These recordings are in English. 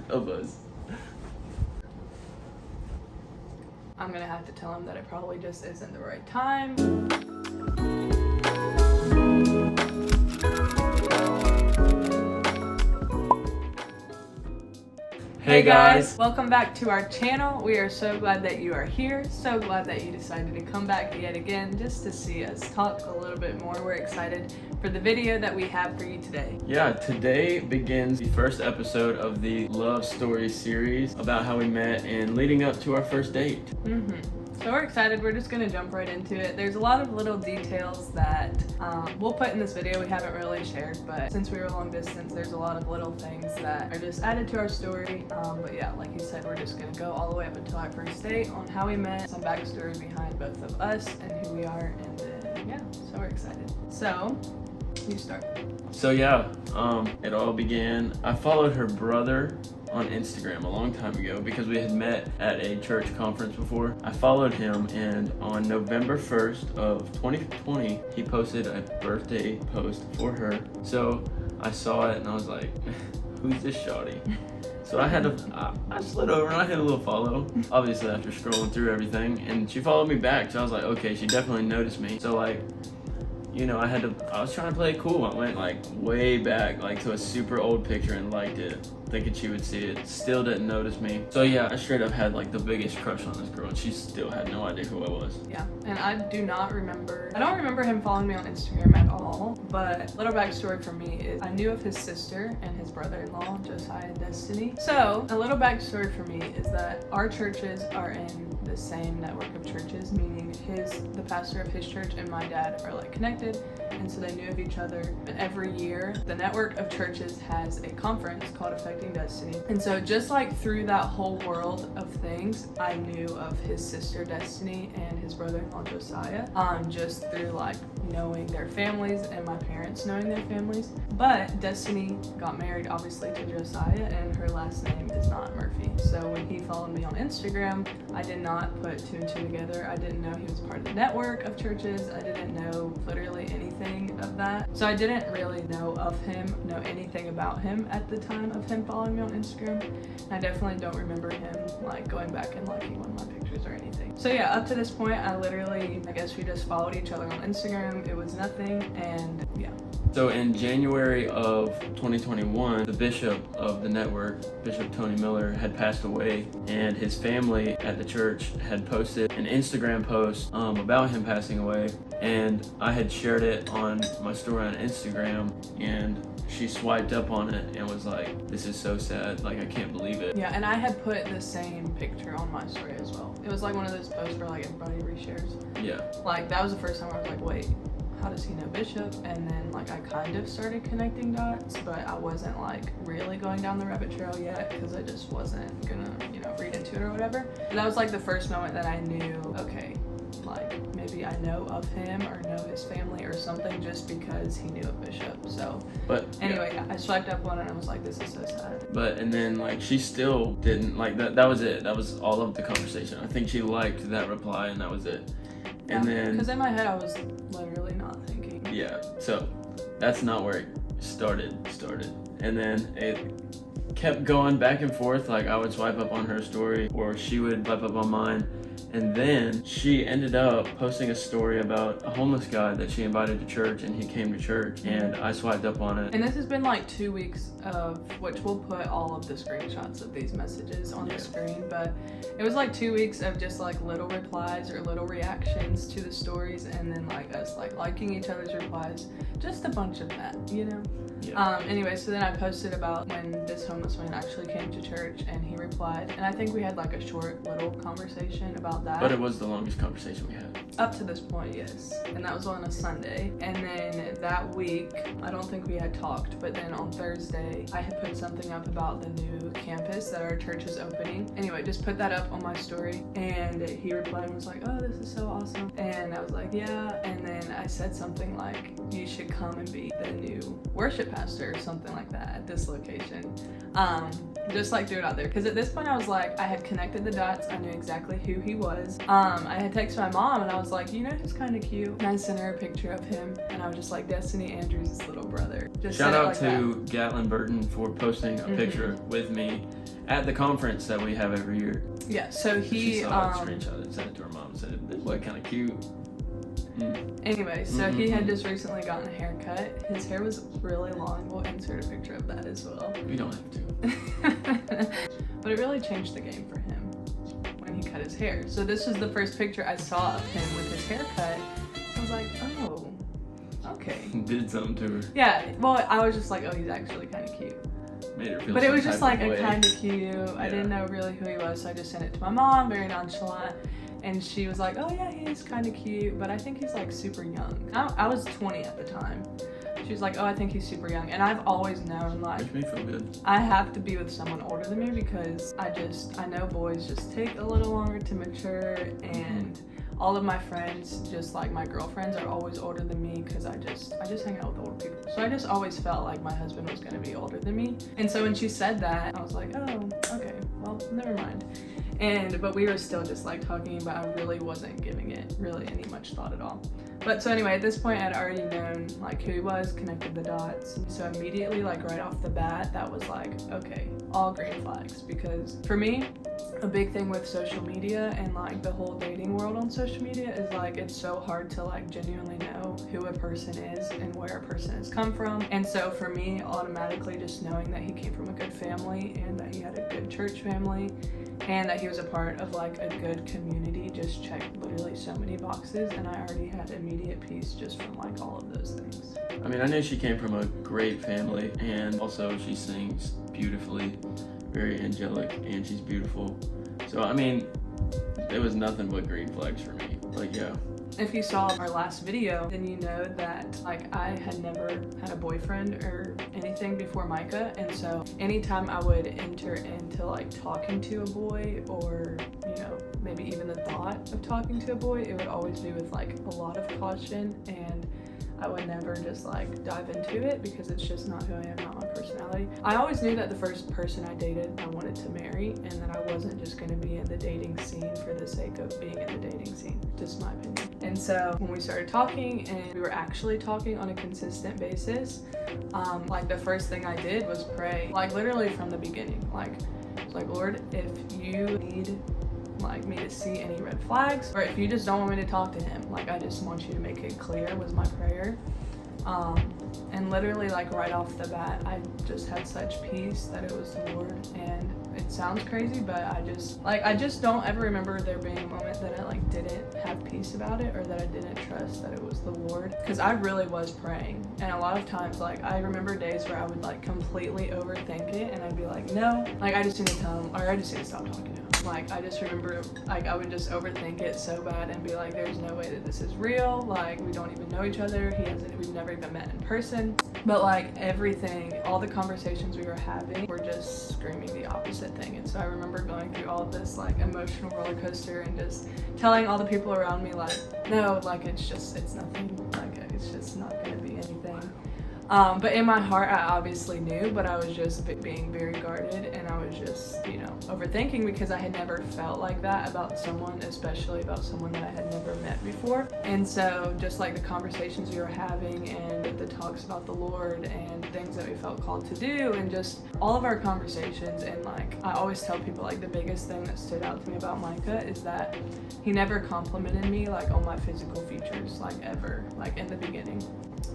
of us. I'm gonna have to tell him that it probably just isn't the right time. Hey guys! Welcome back to our channel. We are so glad that you are here. So glad that you decided to come back yet again just to see us talk a little bit more. We're excited for the video that we have for you today. Yeah, today begins the first episode of the Love Story series about how we met and leading up to our first date. So we're excited. We're just gonna jump right into it. There's a lot of little details that we'll put in this video we haven't really shared, but since we were long distance, there's a lot of little things that are just added to our story. But yeah, like you said, we're just gonna go all the way up until our first date on how we met, some backstory behind both of us and who we are, and then yeah, so we're excited. So you start. So yeah, it all began. I followed her brother on Instagram a long time ago because we had met at a church conference before. I followed him, and on November 1st of 2020, he posted a birthday post for her. So I saw it and I was like, who's this shawty? So I slid over and I hit a little follow, obviously after scrolling through everything, and she followed me back. So I was like, okay, she definitely noticed me. So like, you know, I was trying to play it cool. I went like way back, like to a super old picture and liked it, thinking she would see it. Still didn't notice me. So yeah, I straight up had like the biggest crush on this girl, and she still had no idea who I was. Yeah, and I don't remember him following me on Instagram at all, but little backstory for me is I knew of his sister and his brother-in-law, Josiah and Destiny. So a little backstory for me is that our churches are in the same network of churches, meaning the pastor of his church and my dad are like connected, and so they knew of each other. And every year the network of churches has a conference called Affecting Destiny, and so just like through that whole world of things, I knew of his sister Destiny and his brother-in-law Josiah, just through like knowing their families and my parents knowing their families. But Destiny got married obviously to Josiah, and her last name is not Murphy. So when he followed me on Instagram, I did not put two and two together. I didn't know he was part of the network of churches. I didn't know literally anything of that. So I didn't really know anything about him at the time of him following me on Instagram. And I definitely don't remember him like going back and liking one of my pictures or anything. So yeah, up to this point, I guess we just followed each other on Instagram. It was nothing, and yeah. So in January of 2021, the bishop of the network, Bishop Tony Miller, had passed away, and his family at the church had posted an Instagram post about him passing away, and I had shared it on my story on Instagram, and she swiped up on it and was like, this is so sad, like I can't believe it. Yeah, and I had put the same picture on my story as well. It was like one of those posts where like everybody reshares. Yeah. Like that was the first time I was like, wait, how does he know Bishop? And then like I kind of started connecting dots, but I wasn't like really going down the rabbit trail yet because I just wasn't gonna, read into it or whatever. And that was like the first moment that I knew, okay, like maybe I know of him or know his family or something just because he knew of Bishop. So but anyway, yeah. I swiped up one and I was like, this is so sad. But and then like she still didn't like that was it. That was all of the conversation. I think she liked that reply and that was it. Yeah, and then because in my head I was literally not thinking. Yeah, so that's not where it started. And then it kept going back and forth. Like I would swipe up on her story or she would swipe up on mine. And then she ended up posting a story about a homeless guy that she invited to church, and he came to church, and I swiped up on it. And this has been like 2 weeks of which we'll put all of the screenshots of these messages on the screen, but it was like 2 weeks of just like little replies or little reactions to the stories, and then like us like liking each other's replies, just a bunch of that, Yeah. Anyway, so then I posted about when this homeless man actually came to church, and he replied, and I think we had like a short little conversation about that. But it was the longest conversation we had. Up to this point, yes. And that was on a Sunday. And then that week, I don't think we had talked, but then on Thursday, I had put something up about the new campus that our church is opening. Anyway, just put that up on my story, and he replied and was like, oh, this is so awesome. And I was like, yeah. And then I said something like, you should come and be the new worship worship pastor or something like that at this location. Just like threw it out there, because at this point I was like, I had connected the dots. I knew exactly who he was. I had texted my mom and I was like, you know who's kind of cute? And I sent her a picture of him and I was just like, Destiny Andrews' little brother. Just Shout said it out like to that. Gatlin Burton for posting a picture with me at the conference that we have every year. Yeah, so She he saw it, screenshot it, and sent it to her mom and said, this boy kind of cute. anyway, so he had just recently gotten a haircut. His hair was really long. We'll insert a picture of that as well. We don't have to. But it really changed the game for him when he cut his hair. So this was the first picture I saw of him with his haircut. I was like, oh, okay. Did something to her. Yeah, well, I was just like, oh, he's actually kind of cute. Made her feel But it some was just type like of a way. kind of cute. I didn't know really who he was, so I just sent it to my mom, very nonchalant. And she was like, oh yeah, he's kind of cute, but I think he's like super young. I was 20 at the time. She was like, oh, I think he's super young. And I've always known, like, Makes me feel good. I have to be with someone older than me because I know boys just take a little longer to mature, and all of my friends, just like my girlfriends, are always older than me because I just hang out with older people. So I just always felt like my husband was gonna be older than me. And so when she said that, I was like, oh, okay, well, never mind. But we were still just like talking, but I really wasn't giving it really any much thought at all. But so anyway, at this point I'd already known like who he was, connected the dots. So immediately, like right off the bat, that was like, okay, all green flags. Because for me, a big thing with social media and like the whole dating world on social media is like it's so hard to like genuinely know who a person is and where a person has come from. And so for me, automatically just knowing that he came from a good family and that he had a good church family and that he was a part of like a good community just checked literally so many boxes, and I already had immediate peace just from like all of those things. I mean, I knew she came from a great family, and also she sings beautifully, very angelic, and she's beautiful. So, I mean, it was nothing but green flags for me. Like, yeah. If you saw our last video, then you know that like I had never had a boyfriend or anything before Micah, and so anytime I would enter into like talking to a boy, or you know, maybe even the thought of talking to a boy, it would always be with like a lot of caution, and I would never just like dive into it because it's just not who I am, not my personality. I always knew that the first person I dated I wanted to marry, and that I wasn't just going to be in the dating scene for the sake of being in the dating scene, just my opinion. And so when we started talking and we were actually talking on a consistent basis, like the first thing I did was pray, like literally from the beginning. Like it's like, Lord, if you need like me to see any red flags, or if you just don't want me to talk to him, like I just want you to make it clear, was my prayer. And literally like right off the bat, I just had such peace that it was the Lord. And it sounds crazy, but I just don't ever remember there being a moment that I like didn't have peace about it, or that I didn't trust that it was the Lord, because I really was praying. And a lot of times, like I remember days where I would like completely overthink it, and I'd be like, no, like I just need to tell him, or I just need to stop talking to him. Like I just remember like I would just overthink it so bad and be like, there's no way that this is real, like we don't even know each other, we've never even met in person. But like everything, all the conversations we were having were just screaming the opposite thing. And so I remember going through all of this like emotional roller coaster and just telling all the people around me like, no, like it's nothing, like it's just not gonna be anything. But in my heart, I obviously knew, but I was just being very guarded, and I was just, you know, overthinking because I had never felt like that about someone, especially about someone that I had never met before. And so just like the conversations we were having and the talks about the Lord and things that we felt called to do, and just all of our conversations. And like I always tell people, like the biggest thing that stood out to me about Micah is that he never complimented me like on my physical features, like ever, like in the beginning.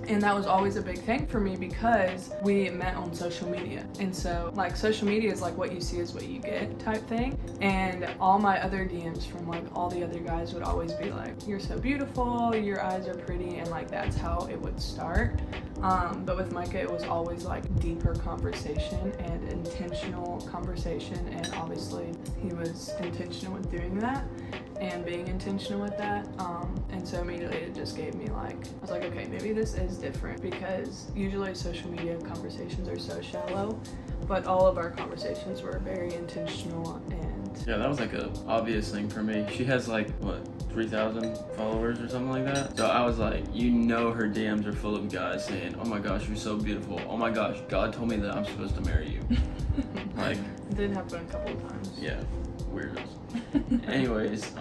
And that was always a big thing for me because we met on social media. And so like social media is like what you see is what you get type thing. And all my other DMs from like all the other guys would always be like, you're so beautiful, your eyes are pretty, and like that's how it would start. But with Micah, it was always like deeper conversation and intentional conversation, and obviously he was intentional with doing that and being intentional with that. And so immediately it just gave me like, I was like, okay, maybe this is different, because usually social media conversations are so shallow, but all of our conversations were very intentional. And yeah, that was like a obvious thing for me. She has like, what, 3,000 followers or something like that. So I was like, you know, her DMs are full of guys saying, oh my gosh, you're so beautiful. Oh my gosh, God told me that I'm supposed to marry you. Like, it did happen a couple of times. yeah, weirdos. Anyways,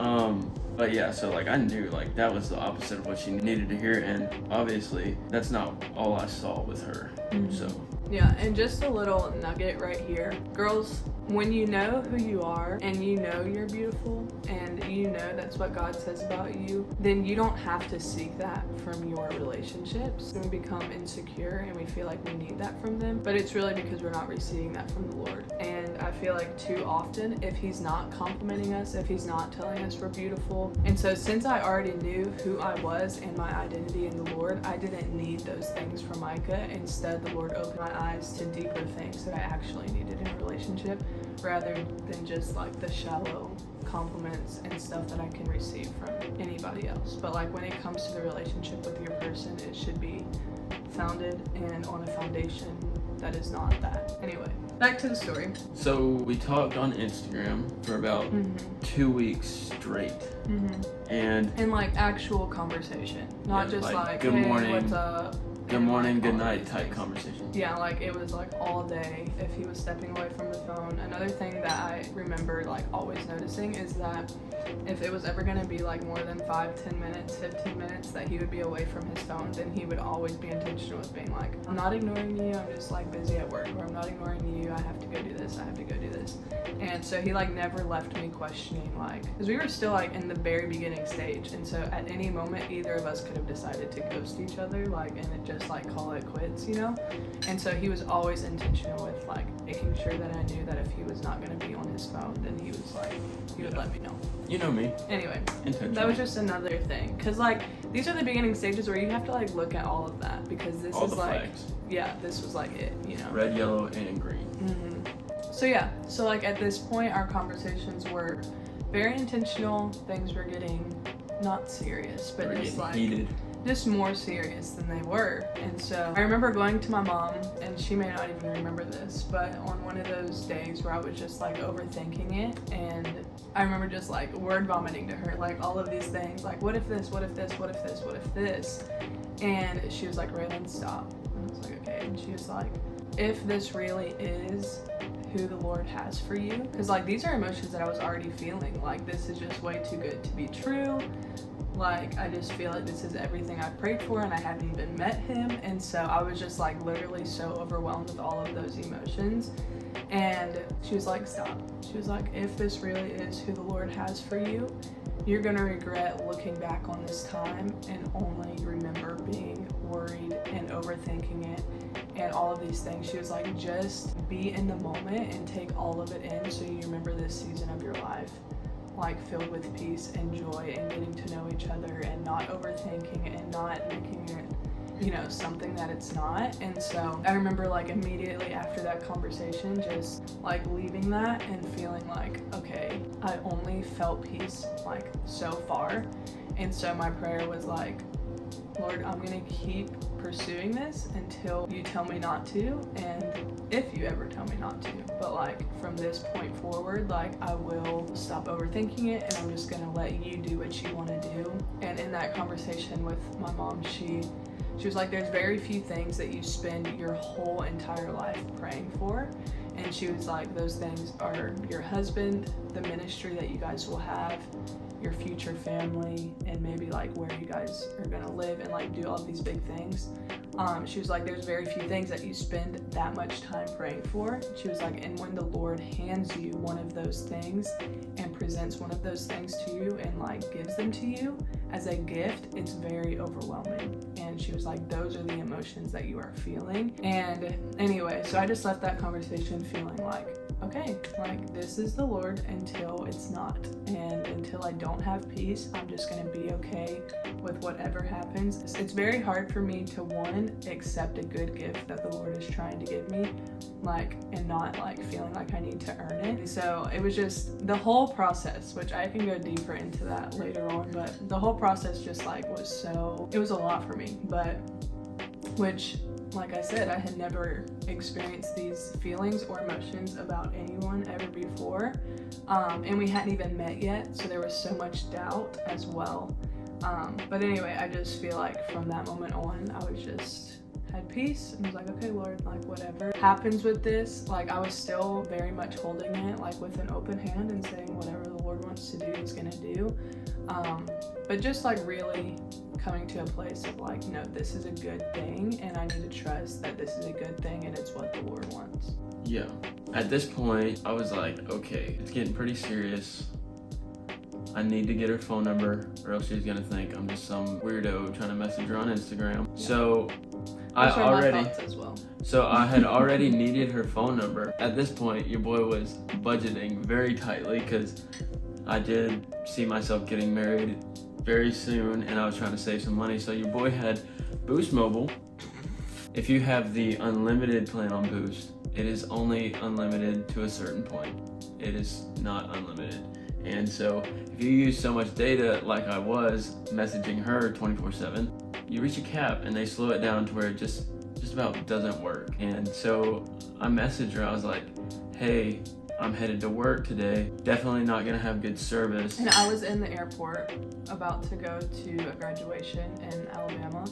but yeah, so like I knew like that was the opposite of what she needed to hear, and obviously that's not all I saw with her. So yeah, and just a little nugget right here. Girls, when you know who you are and you know you're beautiful and you know that's what God says about you, then you don't have to seek that from your relationships. We become insecure and we feel like we need that from them, but it's really because we're not receiving that from the Lord. And I feel like too often, if He's not complimenting us, if He's not telling us we're beautiful, and so since I already knew who I was and my identity in the Lord, I didn't need those things from Micah. Instead, the Lord opened my eyes to deeper things that I actually needed in a relationship, rather than just like the shallow compliments and stuff that I can receive from anybody else. But like when it comes to the relationship with your person, it should be founded and on a foundation that is not that. Anyway, back to the story. So we talked on Instagram for about 2 weeks straight. And like actual conversation, not yeah, just like good hey, morning, what's up? good morning, like, good all night these type things. conversation. Yeah, like it was like all day if he was stepping away from the phone. Another thing that I remember like always noticing is that if it was ever going to be like more than 5, 10 minutes, 15 minutes that he would be away from his phone, then he would always be intentional with being like, I'm not ignoring you, I'm just like busy at work, or I'm not ignoring you, I have to go do this, I have to go do this. And so he like never left me questioning, like, because we were still like in the very beginning stage, and so at any moment either of us could have decided to ghost each other, like, and it just like call it quits, you know? And so he was always intentional with like making sure that I knew that if he was not going to be on his phone, then he was like, he would let me know. You know me. Anyway, Intentional. that was just another thing, because like these are the beginning stages where you have to like look at all of that, because this All is the like flags. yeah, this was like it, you know. Red, yellow, and green. So yeah, so like at this point our conversations were very intentional. Things were getting not serious, but We're just getting like heated. just more serious than they were. And so I remember going to my mom, and she may not even remember this, but on one of those days where I was just like overthinking it, and I remember just like word vomiting to her, like all of these things, like what if this, what if this, what if this, what if this? And she was like, Raylan, stop. And I was like, okay. And she was like, if this really is who the Lord has for you, because like these are emotions that I was already feeling, like this is just way too good to be true. Like, I just feel like this is everything I prayed for, and I hadn't even met him. And so I was just like literally so overwhelmed with all of those emotions. And she was like, stop. She was like, if this really is who the Lord has for you, you're gonna regret looking back on this time and only remember being worried and overthinking it and all of these things. She was like, just be in the moment and take all of it in so you remember this season of your life like filled with peace and joy and getting to know each other and not overthinking and not making it, you know, something that it's not. And so I remember like immediately after that conversation just like leaving that and feeling like, okay, I only felt peace like so far. And so my prayer was like, Lord, I'm gonna keep pursuing this until you tell me not to, and if you ever tell me not to. But like from this point forward, like I will stop overthinking it, and I'm just gonna let you do what you want to do. And in that conversation with my mom, she was like, there's very few things that you spend your whole entire life praying for. And she was like, those things are your husband, the ministry that you guys will have, your future family, and maybe like where you guys are gonna live and like do all these big things. She was like, there's very few things that you spend that much time praying for. She was like, and when the Lord hands you one of those things and presents one of those things to you and like gives them to you as a gift, it's very overwhelming. And she was like, those are the emotions that you are feeling. And anyway, so I just left that conversation feeling like, okay, like this is the Lord until it's not. And until I don't have peace, I'm just gonna be okay with whatever happens. It's very hard for me to, one, accept a good gift that the Lord is trying to give me, like, and not like feeling like I need to earn it. So it was just the whole process, which I can go deeper into that later on, but the whole process just like was so, it was a lot for me, but which like I said, I had never experienced these feelings or emotions about anyone ever before. And we hadn't even met yet, so there was so much doubt as well. But anyway, I just feel like from that moment on, I was just had peace and was like, okay, Lord, like whatever happens with this, like I was still very much holding it like with an open hand and saying whatever the Lord wants to do, He's gonna do. But just like really coming to a place of like, no, this is a good thing, and I need to trust that this is a good thing and it's what the Lord wants. Yeah. At this point, I was like, okay, it's getting pretty serious. I need to get her phone number, or else she's gonna think I'm just some weirdo trying to message her on Instagram. Yeah. So Those were my thoughts as well. So I had already needed her phone number. At this point, your boy was budgeting very tightly because I did see myself getting married very soon, and I was trying to save some money. So your boy had Boost Mobile. If you have the unlimited plan on Boost, it is only unlimited to a certain point. It is not unlimited. And so if you use so much data like I was messaging her 24/7, you reach a cap and they slow it down to where it just about doesn't work. And so I messaged her, I was like, hey, I'm headed to work today, definitely not gonna have good service. And I was in the airport about to go to a graduation in Alabama.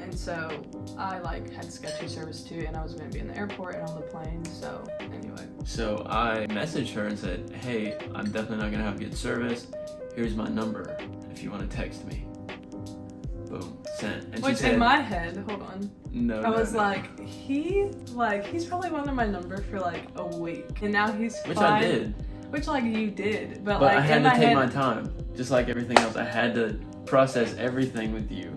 And so I like had sketchy service too, and I was gonna be in the airport and on the plane, so anyway. So I messaged her and said, hey, I'm definitely not gonna have good service. Here's my number if you wanna text me. Boom, sent. And Which she said, in my head, hold on. No, I was no. like, he's probably wanted my number for like a week, and now he's Which fine. I did. Which like you did, but But like I had in to my take head, my time, just like everything else. I had to process everything with you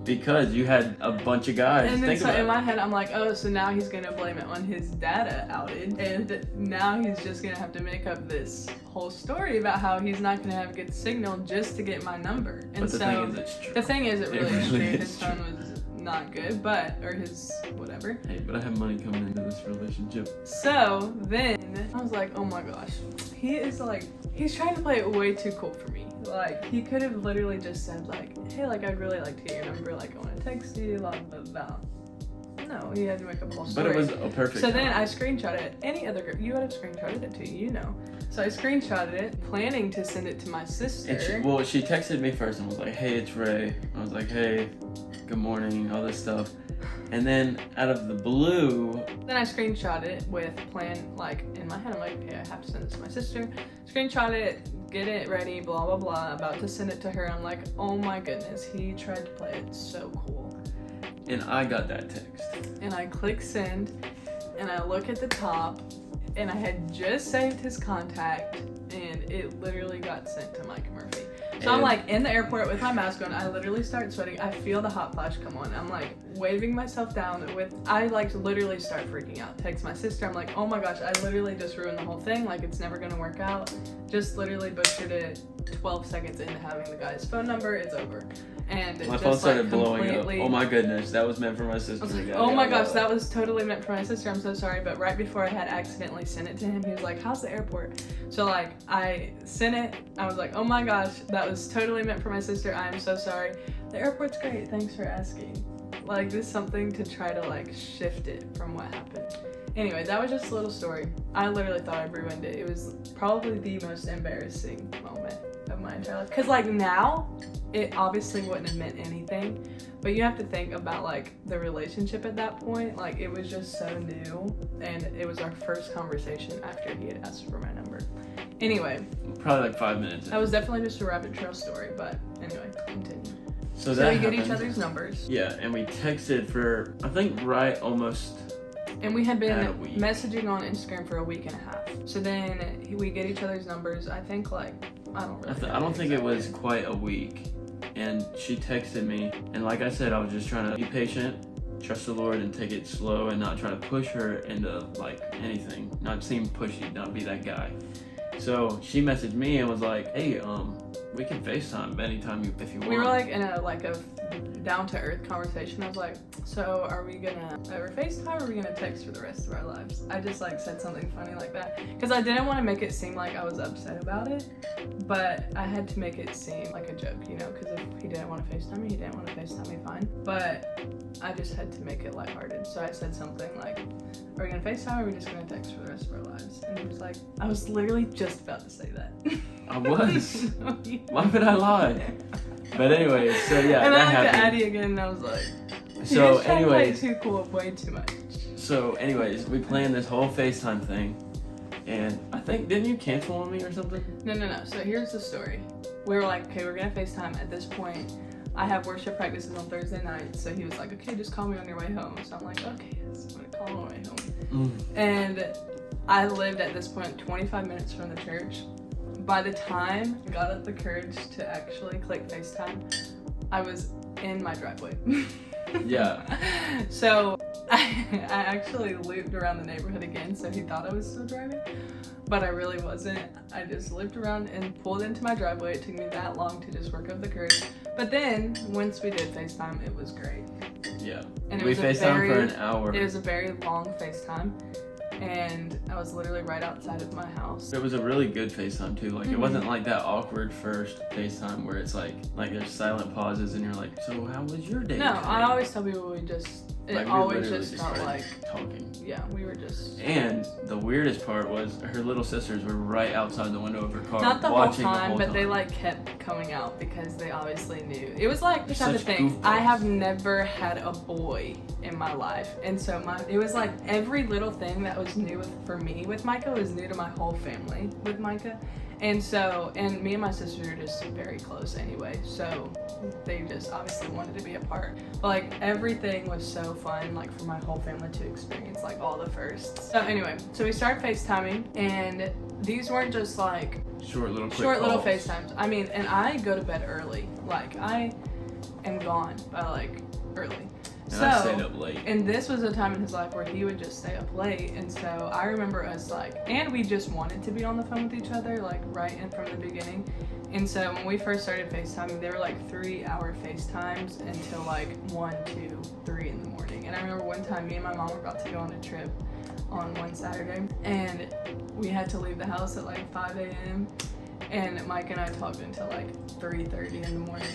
because you had a bunch of guys. and then Think so about in it. my head I'm like, oh, so now he's gonna blame it on his data outage, and now he's just gonna have to make up this whole story about how he's not gonna have good signal just to get my number. And But the so thing is, it's true. the thing is, it really is really true. is His true. phone was not good, or his whatever. Hey, but I have money coming into this relationship. So then I was like, oh my gosh, he's trying to play it way too cool for me. Like he could have literally just said like, hey, like I'd really like to get your number, like I want to text you, blah blah blah. No, he had to make up a whole story. But it was a perfect So then time. I screenshotted it. Any other girl, you would have screenshotted it too, you know. So I screenshotted it, planning to send it to my sister. And she texted me first and was like, hey, it's Ray. I was like, hey, good morning, all this stuff. And then out of the blue, Then I screenshot it with plan, like in my head, I'm like, okay, I have to send this to my sister. Screenshot it, get it ready, blah, blah, blah, about to send it to her. I'm like, oh my goodness, he tried to play it so cool. and I got that text. And I click send, and I look at the top, and I had just saved his contact, and it literally got sent to Mike Murphy. So I'm And- like in the airport with my mask on. I literally start sweating. I feel the hot flash come on. I'm like waving myself down I like literally start freaking out. Text my sister. I'm like, oh my gosh, I literally just ruined the whole thing. Like it's never gonna work out. Just literally butchered it 12 seconds into having the guy's phone number. It's over. And it My just, phone started like, blowing up. completely- Oh my goodness, that was meant for my sister. I was like, oh my gosh, that was totally meant for my sister. I'm so sorry. But right before I had accidentally sent it to him, he was like, how's the airport? So like I sent it. I was like, oh my gosh, that was totally meant for my sister. I am so sorry. The airport's great. Thanks for asking. Like this is something to try to like shift it from what happened. Anyway, that was just a little story. I literally thought I ruined it. It was probably the most embarrassing moment of my entire life. Cause like now, it obviously wouldn't have meant anything, but you have to think about like the relationship at that point. Like it was just so new, and it was our first conversation after he had asked for my number. Anyway, Probably like 5 minutes. that was definitely just a rabbit trail story, but anyway, continue. So So that we get each happened. other's numbers, Yeah, and we texted for, I think, right almost. and we had been At a week. messaging on Instagram for a week and a half. So then we get each other's numbers. I think like I don't really. know I don't think it exactly. was quite a week. And she texted me, and like I said, I was just trying to be patient, trust the Lord, and take it slow, and not try to push her into like anything. Not seem pushy, not be that guy. So she messaged me and was like, "Hey, We can FaceTime anytime if you want. We were like in a down to earth conversation. I was like, so are we gonna ever FaceTime or are we gonna text for the rest of our lives? I just like said something funny like that because I didn't want to make it seem like I was upset about it, but I had to make it seem like a joke, you know, because if he didn't want to FaceTime me, he didn't want to FaceTime me, fine. But I just had to make it lighthearted. So I said something like, are we gonna FaceTime or are we just gonna text for the rest of our lives? And he was like, I was literally just about to say that. I was. Why would I lie? But anyways, so yeah, and that I looked happened. at Addie again and I was like, So trying anyways, to play too cool way too much. So anyways, we planned this whole FaceTime thing, and I think, didn't you cancel on me or something? No. So here's the story. We were like, okay, we're gonna FaceTime. At this point, I have worship practices on Thursday night, so he was like, okay, just call me on your way home. So I'm like, okay, yes, I'm gonna call him on my way home. And I lived at this point 25 minutes from the church. By the time I got up the courage to actually click FaceTime, I was in my driveway. Yeah. So I actually looped around the neighborhood again, so he thought I was still driving, but I really wasn't. I just looped around and pulled into my driveway. It took me that long to just work up the courage. But then once we did FaceTime, it was great. Yeah. And we FaceTimed for an hour. It was a very long FaceTime. And I was literally right outside of my house. It was a really good FaceTime too. Like it wasn't like that awkward first FaceTime where it's like there's silent pauses and you're like, so how was your day? No, today? I always tell people it always just felt started like talking. Yeah, we were just. And the weirdest part was her little sisters were right outside the window of her car Not the whole watching time, the whole but time. they like kept coming out because they obviously knew. It was like the They're type of such thing. goofballs. I have never had a boy in my life, and so it was like every little thing that was new for me with Micah was new to my whole family with Micah. And me and my sisters are just very close anyway, so they just obviously wanted to be a part. But like everything was so fun, like for my whole family to experience, like all the firsts. So anyway, so we started FaceTiming, and these weren't just like short little little FaceTimes. I mean, and I go to bed early. Like I am gone by like early. And I stayed up late. And this was a time in his life where he would just stay up late. And so I remember us and we just wanted to be on the phone with each other, like right in from the beginning. And so when we first started FaceTiming, they were like 3-hour FaceTimes until like 1, 2, 3 in the morning. And I remember one time me and my mom were about to go on a trip on one Saturday, and we had to leave the house at like 5 a.m. And Mike and I talked until like 3:30 in the morning,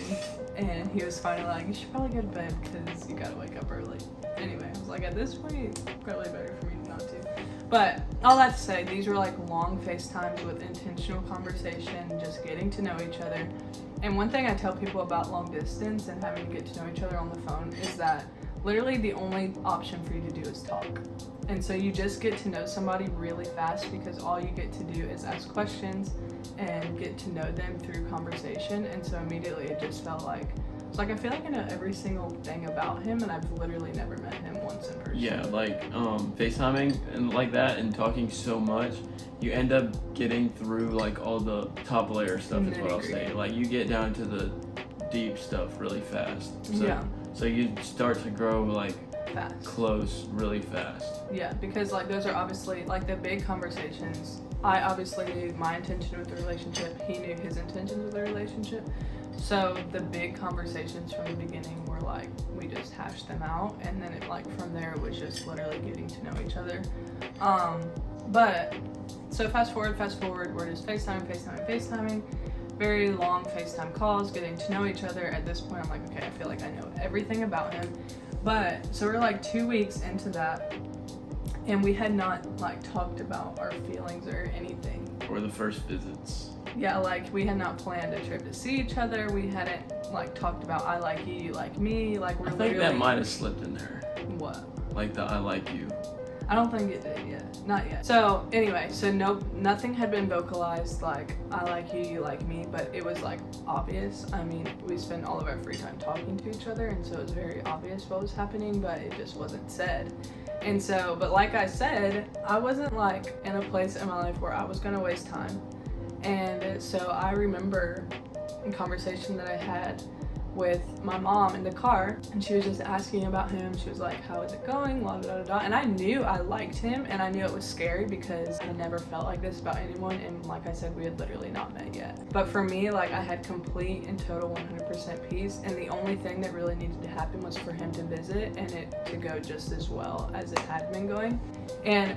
and he was finally like, you should probably go to bed because you gotta wake up early. Anyway, I was like, at this point, it's probably better for me not to. But all that to say, these were like long FaceTimes with intentional conversation, just getting to know each other. And one thing I tell people about long distance and having to get to know each other on the phone is that literally the only option for you to do is talk. And so you just get to know somebody really fast because all you get to do is ask questions and get to know them through conversation. And so immediately it just felt like, I feel like I know every single thing about him, and I've literally never met him once in person. Yeah, like FaceTiming and like that and talking so much, you end up getting through like all the top layer stuff is what I'll say. Like you get down to the deep stuff really fast. So, yeah. So you start to grow like fast. Close really fast. Yeah, because like those are obviously like the big conversations. I obviously knew my intention with the relationship. He knew his intentions with the relationship. So the big conversations from the beginning were like, we just hashed them out, and then it like from there it was just literally getting to know each other. But so fast forward, we're just FaceTiming. Very long FaceTime calls, getting to know each other. At this point, I'm like, okay, I feel like I know everything about him. But so we're like 2 weeks into that, and we had not like talked about our feelings or anything. Or the first visits. Yeah, like we had not planned a trip to see each other. We hadn't like talked about I like you, you like me. Like we're I think that might have slipped in there. What? Like the I like you. I don't think it did yet. Not yet. So anyway, nothing had been vocalized like I like you, you like me, but it was like obvious. I mean, we spend all of our free time talking to each other, and so it was very obvious what was happening, but it just wasn't said. And so, but like I said, I wasn't like in a place in my life where I was gonna waste time. And so I remember a conversation that I had with my mom in the car, and she was just asking about him. She was like, how is it going, la da da da. And I knew I liked him, and I knew it was scary because I never felt like this about anyone, and like I said, we had literally not met yet. But for me, like, I had complete and total 100% peace, and the only thing that really needed to happen was for him to visit and it to go just as well as it had been going.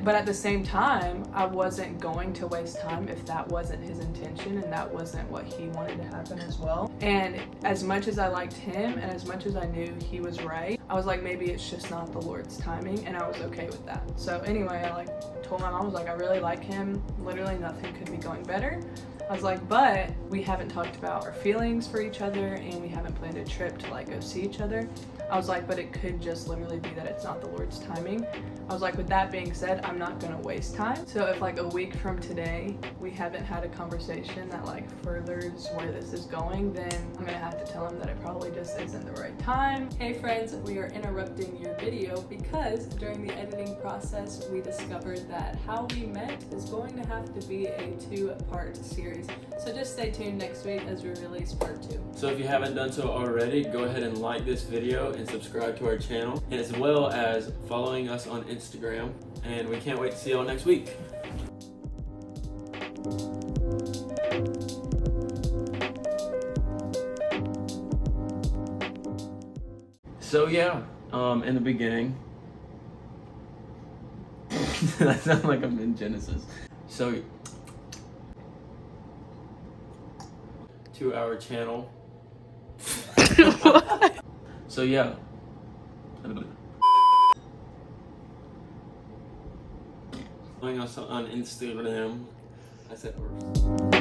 But at the same time, I wasn't going to waste time if that wasn't his intention and that wasn't what he wanted to happen as well. And as much as I liked him and as much as I knew he was right, I was like, maybe it's just not the Lord's timing, and I was okay with that. So anyway, I like told my mom, I was like, I really like him. Literally nothing could be going better. I was like, but we haven't talked about our feelings for each other, and we haven't planned a trip to like go see each other. I was like, but it could just literally be that it's not the Lord's timing. I was like, with that being said, I'm not gonna waste time. So if like a week from today, we haven't had a conversation that like furthers where this is going, then I'm gonna have to tell him that it probably just isn't the right time. Hey friends, we are interrupting your video because during the editing process, we discovered that how we met is going to have to be a 2-part series. So just stay tuned next week as we release part 2. So if you haven't done so already, go ahead and like this video and subscribe to our channel, and as well as following us on Instagram. And we can't wait to see y'all next week. So yeah, in the beginning, that sounds like I'm in Genesis. So 2-hour channel. So yeah. Following us on Instagram. I said first.